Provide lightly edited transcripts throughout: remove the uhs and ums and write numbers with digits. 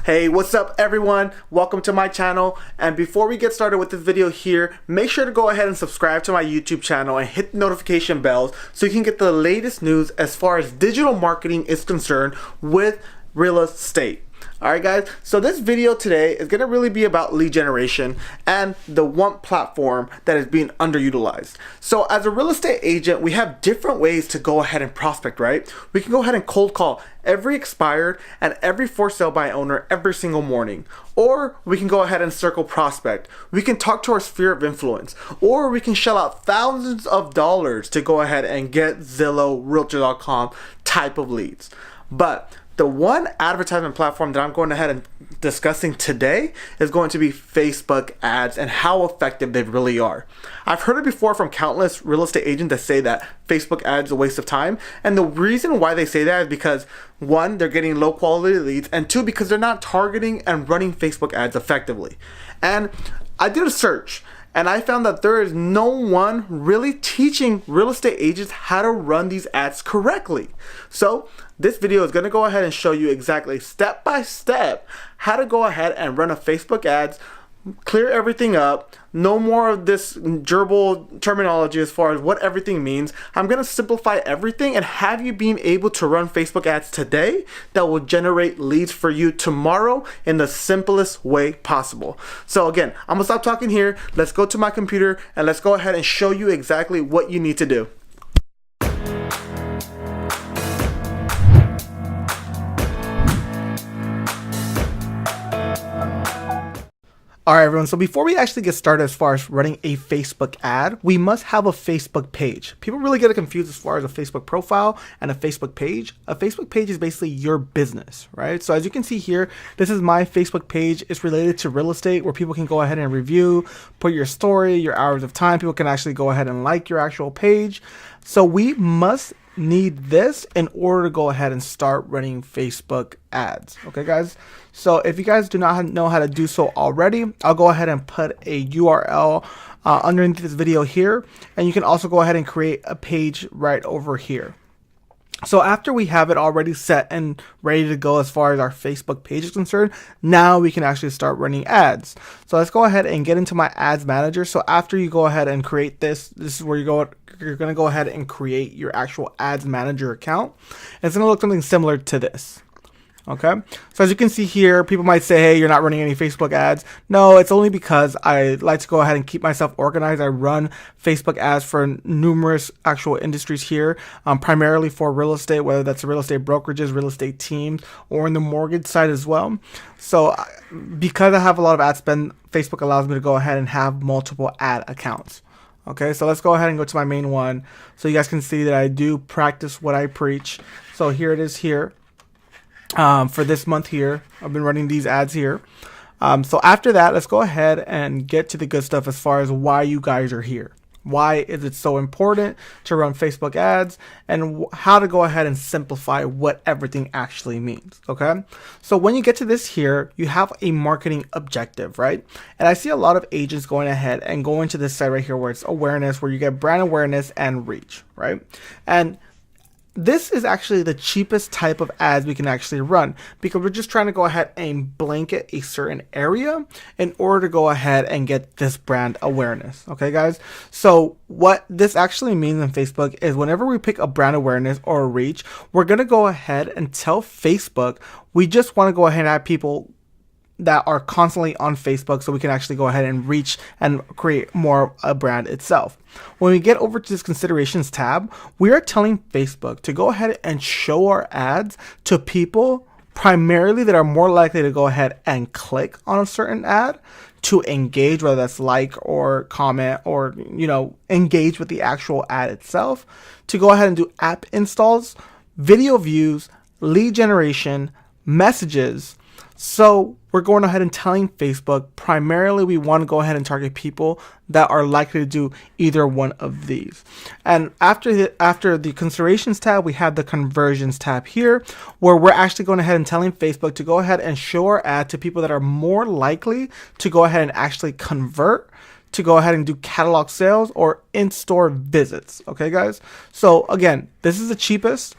Hey, what's up everyone? Welcome to my channel, and before we get started with this video here, make sure to go ahead and subscribe to my YouTube channel and hit the notification bells so you can get the latest news as far as digital marketing is concerned with real estate. Alright guys, so this video today is going to really be about lead generation and the one platform that is being underutilized. So as a real estate agent, we have different ways to go ahead and prospect, right? We can go ahead and cold call every expired and every for sale by owner every single morning. Or we can go ahead and circle prospect. We can talk to our sphere of influence. Or we can shell out thousands of dollars to go ahead and get Zillow, Realtor.com type of leads. But the one advertisement platform that I'm going ahead and discussing today is going to be Facebook ads and how effective they really are. I've heard it before from countless real estate agents that say that Facebook ads is a waste of time. And the reason why they say that is because one, they're getting low quality leads, and two, because they're not targeting and running Facebook ads effectively. And I did a search, and I found that there is no one really teaching real estate agents how to run these ads correctly. So this video is going to go ahead and show you exactly step by step how to go ahead and run a Facebook ads, clear everything up, no more of this gerbil terminology as far as what everything means. I'm going to simplify everything and have you being able to run Facebook ads today that will generate leads for you tomorrow in the simplest way possible. So again, I'm going to stop talking here. Let's go to my computer and let's go ahead and show you exactly what you need to do. Alright everyone, so before we actually get started as far as running a Facebook ad, we must have a Facebook page. People really get confused as far as a Facebook profile and a Facebook page. A Facebook page is basically your business, right? So as you can see here, this is my Facebook page. It's related to real estate where people can go ahead and review, put your story, your hours of time. People can actually go ahead and like your actual page. So we must need this in order to go ahead and start running Facebook ads. Okay guys, so if you guys do not know how to do so already, I'll go ahead and put a URL underneath this video here, and you can also go ahead and create a page right over here. So after we have it already set and ready to go as far as our Facebook page is concerned, now we can actually start running ads. So let's go ahead and get into my ads manager. So after you go ahead and create this is where you're going to go ahead and create your actual ads manager account. And it's going to look something similar to this. Okay, so as you can see here, people might say, hey, you're not running any Facebook ads. No, it's only because I like to go ahead and keep myself organized. I run Facebook ads for numerous actual industries here, primarily for real estate, whether that's real estate brokerages, real estate teams, or in the mortgage side as well. So because I have a lot of ad spend, Facebook allows me to go ahead and have multiple ad accounts. Okay, so let's go ahead and go to my main one so you guys can see that I do practice what I preach. So here it is here. For this month here, I've been running these ads here. So after that, let's go ahead and get to the good stuff as far as why you guys are here. Why is it so important to run Facebook ads, and how to go ahead and simplify what everything actually means. Okay, so when you get to this here, you have a marketing objective, right? And I see a lot of agents going ahead and going to this site right here where it's awareness, where you get brand awareness and reach, right? And this is actually the cheapest type of ads we can actually run, because we're just trying to go ahead and blanket a certain area in order to go ahead and get this brand awareness. Okay guys, so what this actually means in Facebook is whenever we pick a brand awareness or a reach, we're going to go ahead and tell Facebook we just want to go ahead and have people that are constantly on Facebook so we can actually go ahead and reach and create more a brand itself. When we get over to this considerations tab, we are telling Facebook to go ahead and show our ads to people primarily that are more likely to go ahead and click on a certain ad to engage, whether that's like or comment or, you know, engage with the actual ad itself, to go ahead and do app installs, video views, lead generation, messages. So we're going ahead and telling Facebook primarily we want to go ahead and target people that are likely to do either one of these. And after the considerations tab, we have the conversions tab here, where we're actually going ahead and telling Facebook to go ahead and show our ad to people that are more likely to go ahead and actually convert, to go ahead and do catalog sales or in-store visits. Okay guys, so again, this is the cheapest.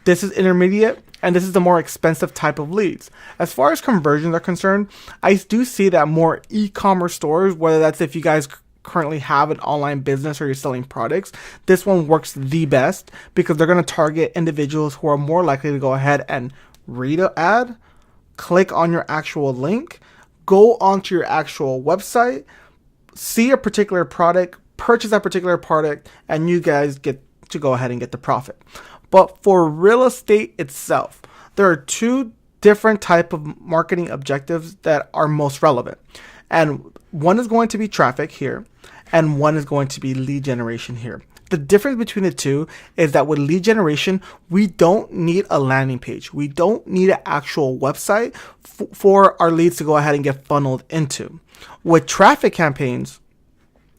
This is intermediate, and this is the more expensive type of leads. As far as conversions are concerned, I do see that more e-commerce stores, whether that's if you guys currently have an online business or you're selling products, this one works the best because they're going to target individuals who are more likely to go ahead and read an ad, click on your actual link, go onto your actual website, see a particular product, purchase that particular product, and you guys get to go ahead and get the profit. But for real estate itself, there are two different type of marketing objectives that are most relevant. And one is going to be traffic here, and one is going to be lead generation here. The difference between the two is that with lead generation, we don't need a landing page. We don't need an actual website for our leads to go ahead and get funneled into. With traffic campaigns,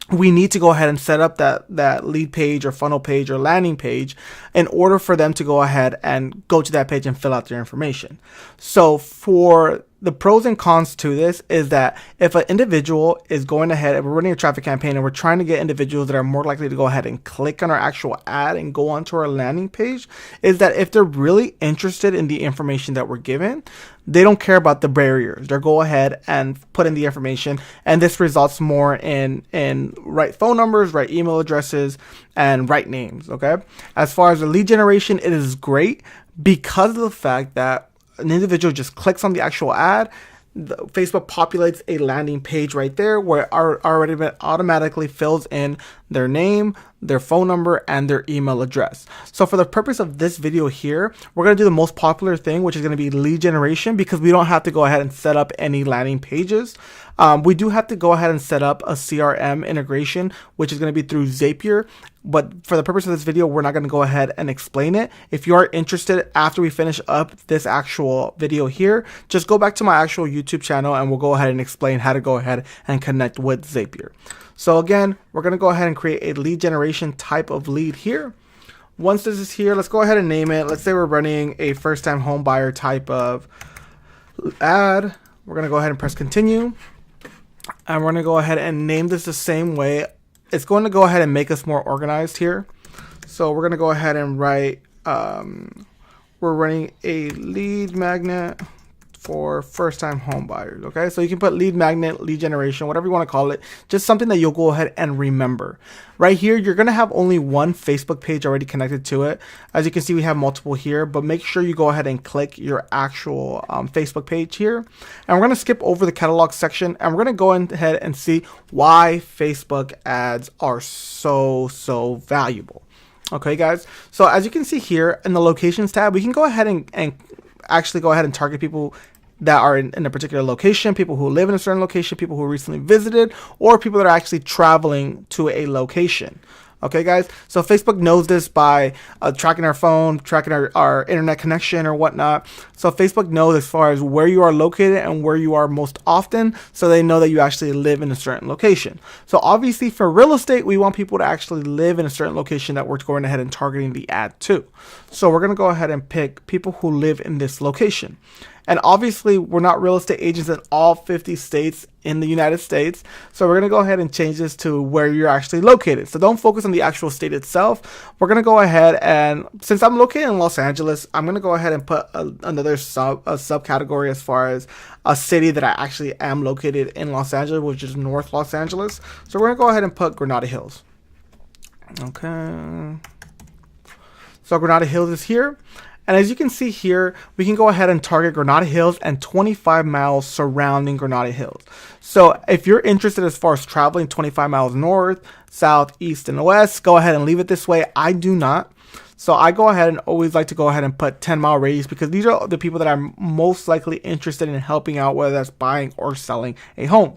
we need to go ahead and set up that lead page or funnel page or landing page in order for them to go ahead and go to that page and fill out their information. So for the pros and cons to this is that if an individual is going ahead and we're running a traffic campaign and we're trying to get individuals that are more likely to go ahead and click on our actual ad and go onto our landing page, is that if they're really interested in the information that we're given, they don't care about the barriers. They'll go ahead and put in the information, and this results more in right phone numbers, right email addresses, and right names. Okay. As far as the lead generation, it is great because of the fact that an individual just clicks on the actual ad, Facebook populates a landing page right there where it already automatically fills in their name, their phone number, and their email address. So for the purpose of this video here, we're going to do the most popular thing, which is going to be lead generation, because we don't have to go ahead and set up any landing pages. We do have to go ahead and set up a CRM integration, which is going to be through Zapier. But for the purpose of this video, we're not going to go ahead and explain it. If you are interested after we finish up this actual video here, just go back to my actual YouTube channel and we'll go ahead and explain how to go ahead and connect with Zapier. So again, we're going to go ahead and create a lead generation type of lead here. Once this is here, let's go ahead and name it. Let's say we're running a first-time home buyer type of ad. We're going to go ahead and press continue. And we're going to go ahead and name this the same way. It's going to go ahead and make us more organized here. So we're going to go ahead and write, we're running a lead magnet for first-time home buyers. Okay, so you can put lead magnet, lead generation, whatever you want to call it, just something that you'll go ahead and remember. Right here, you're going to have only one Facebook page already connected to it. As you can see, we have multiple here, but make sure you go ahead and click your actual Facebook page here. And we're going to skip over the catalog section, and we're going to go ahead and see why Facebook ads are so valuable. Okay, guys, so as you can see here in the locations tab, we can go ahead and actually go ahead and target people that are in a particular location, people who live in a certain location, people who recently visited, or people that are actually traveling to a location. Okay, guys, so Facebook knows this by tracking our phone, tracking our internet connection or whatnot. So Facebook knows as far as where you are located and where you are most often, so they know that you actually live in a certain location. So obviously for real estate, we want people to actually live in a certain location that we're going ahead and targeting the ad to. So we're going to go ahead and pick people who live in this location. And obviously, we're not real estate agents in all 50 states in the United States. So we're going to go ahead and change this to where you're actually located. So don't focus on the actual state itself. We're going to go ahead and, since I'm located in Los Angeles, I'm going to go ahead and put another subcategory as far as a city that I actually am located in Los Angeles, which is North Los Angeles. So we're going to go ahead and put Granada Hills. Okay. So Granada Hills is here. And as you can see here, we can go ahead and target Granada Hills and 25 miles surrounding Granada Hills. So if you're interested as far as traveling 25 miles north, south, east, and west, go ahead and leave it this way. I do not. So I go ahead and always like to go ahead and put 10-mile radius because these are the people that are most likely interested in helping out, whether that's buying or selling a home.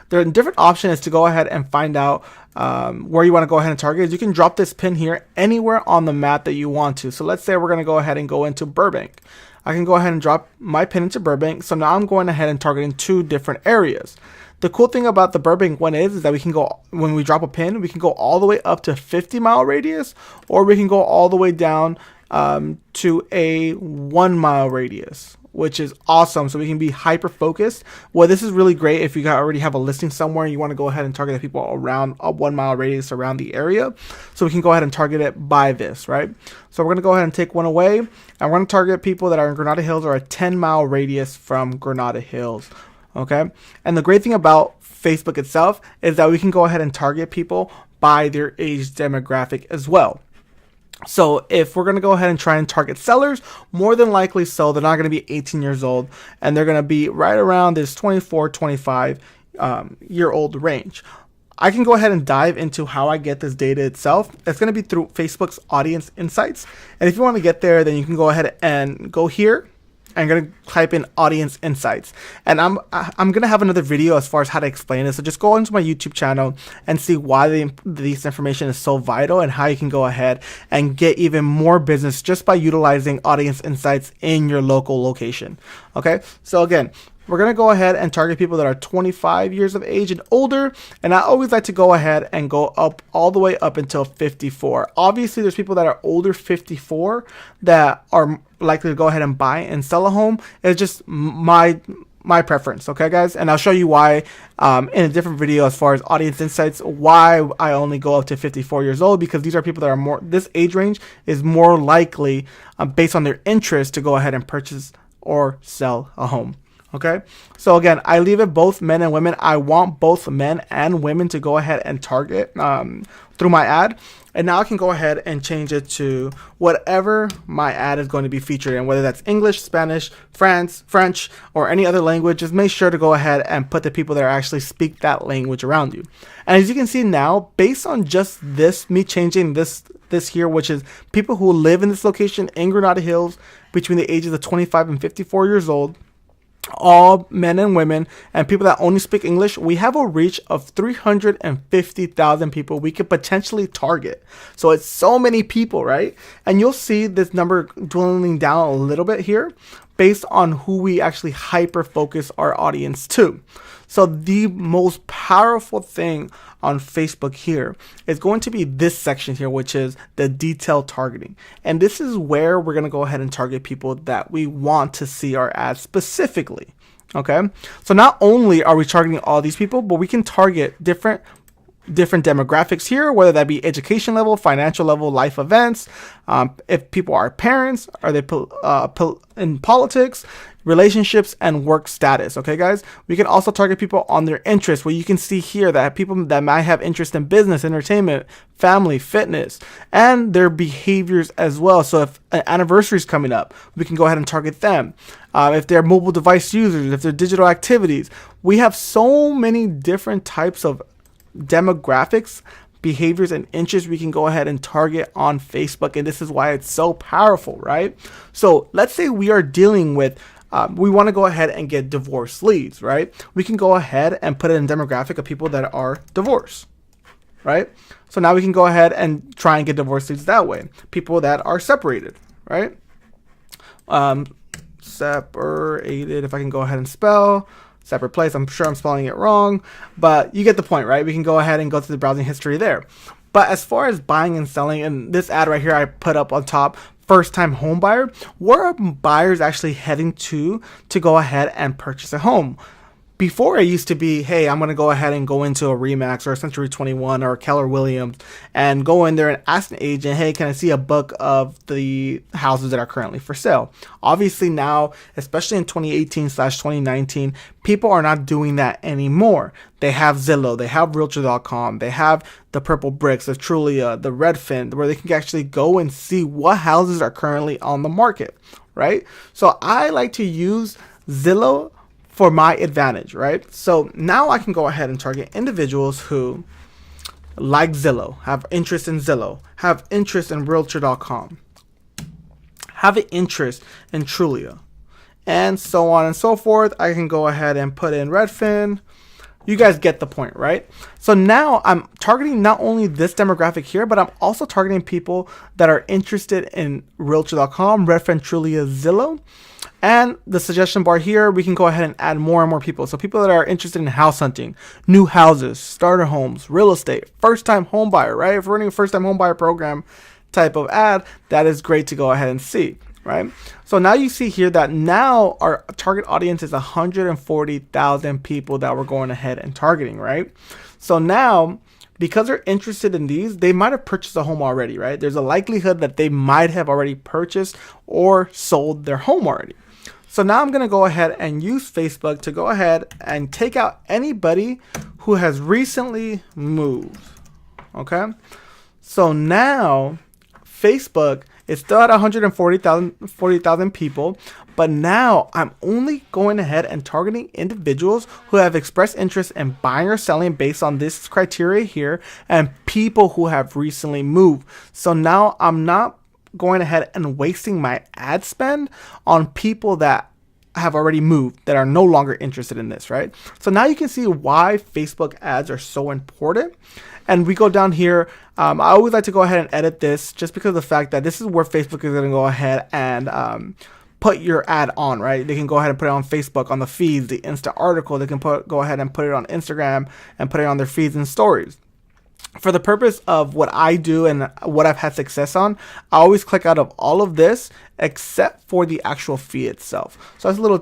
There are different options to go ahead and find out where you want to go ahead and target. You can drop this pin here anywhere on the map that you want to. So let's say we're going to go ahead and go into Burbank. I can go ahead and drop my pin into Burbank. So now I'm going ahead and targeting two different areas. The cool thing about the Burbank one is that we can go, when we drop a pin, we can go all the way up to 50-mile radius, or we can go all the way down to a 1-mile radius. which is awesome. So we can be hyper focused. Well, this is really great if you already have a listing somewhere and you want to go ahead and target the people around a 1 mile radius around the area. So we can go ahead and target it by this, right? So we're going to go ahead and take one away, and we're going to target people that are in Granada Hills or a 10-mile radius from Granada Hills. Okay. And the great thing about Facebook itself is that we can go ahead and target people by their age demographic as well. So if we're going to go ahead and try and target sellers, more than likely so they're not going to be 18 years old, and they're going to be right around this 24, 25 year old range. I can go ahead and dive into how I get this data itself. It's going to be through Facebook's audience insights. And if you want to get there, then you can go ahead and go here. I'm going to type in audience insights, and I'm going to have another video as far as how to explain it. So just go into my YouTube channel and see why this information is so vital and how you can go ahead and get even more business just by utilizing audience insights in your local location. Okay. So again, we're going to go ahead and target people that are 25 years of age and older. And I always like to go ahead and go up all the way up until 54. Obviously, there's people that are older 54 that are likely to go ahead and buy and sell a home. It's just my preference. Okay, guys. And I'll show you why in a different video as far as audience insights, why I only go up to 54 years old, because these are people that are more, this age range is more likely based on their interest to go ahead and purchase or sell a home. Okay, so again, I leave it both men and women. I want both men and women to go ahead and target through my ad. And now I can go ahead and change it to whatever my ad is going to be featured in, whether that's English, Spanish, French, or any other language. Just make sure to go ahead and put the people that actually speak that language around you. And as you can see now, based on just this, me changing this here, which is people who live in this location in Granada Hills between the ages of 25 and 54 years old, all men and women, and people that only speak English, we have a reach of 350,000 people we could potentially target. So it's so many people, right? And you'll see this number dwindling down a little bit here based on who we actually hyper focus our audience to. So the most powerful thing on Facebook here is going to be this section here, which is the detailed targeting. And this is where we're going to go ahead and target people that we want to see our ads specifically. Okay. So not only are we targeting all these people, but we can target different demographics here, whether that be education level, financial level, life events. If people are parents, are they in politics, relationships, and work status. Okay, guys, we can also target people on their interests, where you can see here that people that might have interest in business, entertainment, family, fitness, and their behaviors as well. So if an anniversary is coming up, we can go ahead and target them. If they're mobile device users, if they're digital activities, we have so many different types of demographics, behaviors, and interests we can go ahead and target on Facebook. And this is why it's so powerful, right? So let's say we are dealing with we want to go ahead and get divorce leads, right? We can go ahead and put it in demographic of people that are divorced, right? So now we can go ahead and try and get divorce leads that way. People that are separated, right? Separated, if I can go ahead and spell separate place. I'm sure I'm spelling it wrong, but you get the point, right? We can go ahead and go to the browsing history there. But as far as buying and selling, and this ad right here I put up on top, first time home buyer, where are buyers actually heading to go ahead and purchase a home? Before it used to be, hey, I'm going to go ahead and go into a Remax or a Century 21 or a Keller Williams and go in there and ask an agent, hey, can I see a book of the houses that are currently for sale? Obviously now, especially in 2018/2019, people are not doing that anymore. They have Zillow, they have Realtor.com, they have the Purple Bricks, the Trulia, the Redfin, where they can actually go and see what houses are currently on the market, right? So I like to use Zillow for my advantage, right? So now I can go ahead and target individuals who like Zillow, have interest in Zillow, have interest in Realtor.com, have an interest in Trulia, and so on and so forth. I can go ahead and put in Redfin. You guys get the point, right? So now I'm targeting not only this demographic here, but I'm also targeting people that are interested in Realtor.com, Redfin, Trulia, Zillow. And the suggestion bar here, we can go ahead and add more and more people. So people that are interested in house hunting, new houses, starter homes, real estate, first-time home buyer, right? If we're running a first-time home buyer program type of ad, that is great to go ahead and see, right? So now you see here that now our target audience is 140,000 people that we're going ahead and targeting, right? So now, because they're interested in these, they might have purchased a home already, right? There's a likelihood that they might have already purchased or sold their home already. So now I'm going to go ahead and use Facebook to go ahead and take out anybody who has recently moved. Okay. So now Facebook is still at 140,000 people, but now I'm only going ahead and targeting individuals who have expressed interest in buying or selling based on this criteria here, and people who have recently moved. So now I'm not going ahead and wasting my ad spend on people that have already moved, that are no longer interested in this, right? So now you can see why Facebook ads are so important. And we go down here. I always like to go ahead and edit this just because of the fact that this is where Facebook is going to go ahead and put your ad on, right? They can go ahead and put it on Facebook, on the feeds, the Insta article. They can go ahead and put it on Instagram and put it on their feeds and stories. For the purpose of what I do and what I've had success on, I always click out of all of this except for the actual feed itself. So that's a little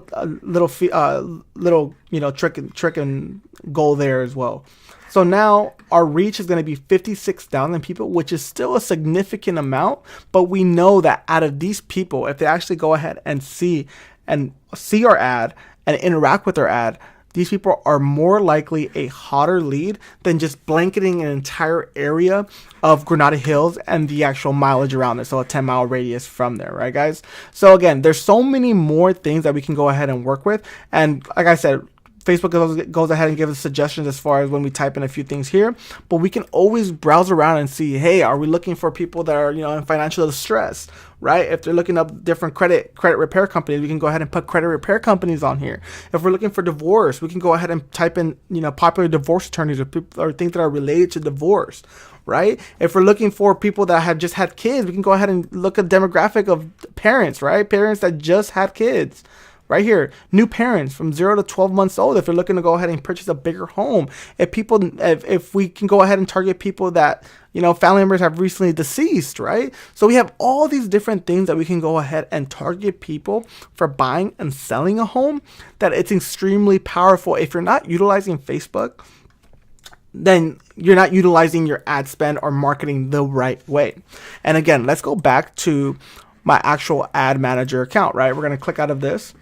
trick and goal there as well. So now our reach is going to be 56,000 people, which is still a significant amount. But we know that out of these people, if they actually go ahead and see our ad and interact with our ad, these people are more likely a hotter lead than just blanketing an entire area of Granada Hills and the actual mileage around it. So a 10-mile radius from there, right, guys? So again, there's so many more things that we can go ahead and work with. And like I said, Facebook goes ahead and gives us suggestions as far as when we type in a few things here, but we can always browse around and see, hey, are we looking for people that are, in financial distress, right? If they're looking up different credit repair companies, we can go ahead and put credit repair companies on here. If we're looking for divorce, we can go ahead and type in, popular divorce attorneys or things that are related to divorce, right? If we're looking for people that have just had kids, we can go ahead and look at demographic of parents, right? Parents that just had kids. Right here, new parents from 0 to 12 months old. If you're looking to go ahead and purchase a bigger home, if we can go ahead and target people that, family members have recently deceased, right? So we have all these different things that we can go ahead and target people for buying and selling a home, that it's extremely powerful. If you're not utilizing Facebook, then you're not utilizing your ad spend or marketing the right way. And again, let's go back to my actual ad manager account, right? We're going to click out of this.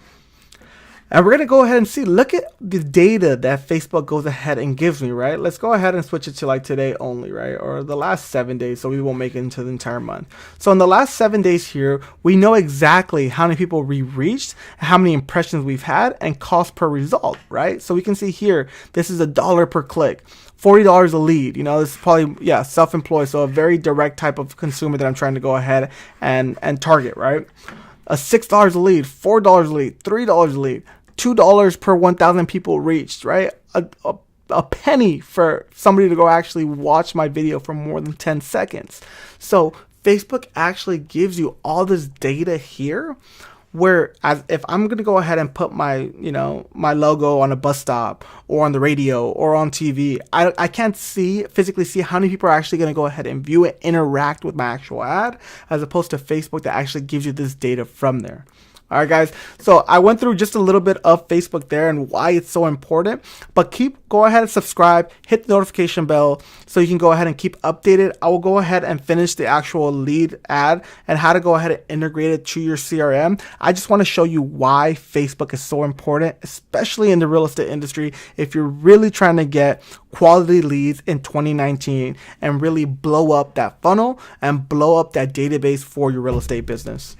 And we're going to go ahead and see, look at the data that Facebook goes ahead and gives me, right? Let's go ahead and switch it to like today only, right? Or the last 7 days, so we won't make it into the entire month. So in the last 7 days here, we know exactly how many people we reached, how many impressions we've had, and cost per result, right? So we can see here, this is $1 per click. $40 a lead. This is probably, self-employed. So a very direct type of consumer that I'm trying to go ahead and target, right? A $6 a lead, $4 a lead, $3 a lead, $2 per 1,000 people reached, right? A penny for somebody to go actually watch my video for more than 10 seconds. So Facebook actually gives you all this data here, where if I'm going to go ahead and put my, my logo on a bus stop or on the radio or on TV, I can't physically see how many people are actually going to go ahead and view it, interact with my actual ad, as opposed to Facebook that actually gives you this data from there. All right, guys. So I went through just a little bit of Facebook there and why it's so important, but go ahead and subscribe, hit the notification bell so you can go ahead and keep updated. I will go ahead and finish the actual lead ad and how to go ahead and integrate it to your CRM. I just want to show you why Facebook is so important, especially in the real estate industry, if you're really trying to get quality leads in 2019 and really blow up that funnel and blow up that database for your real estate business.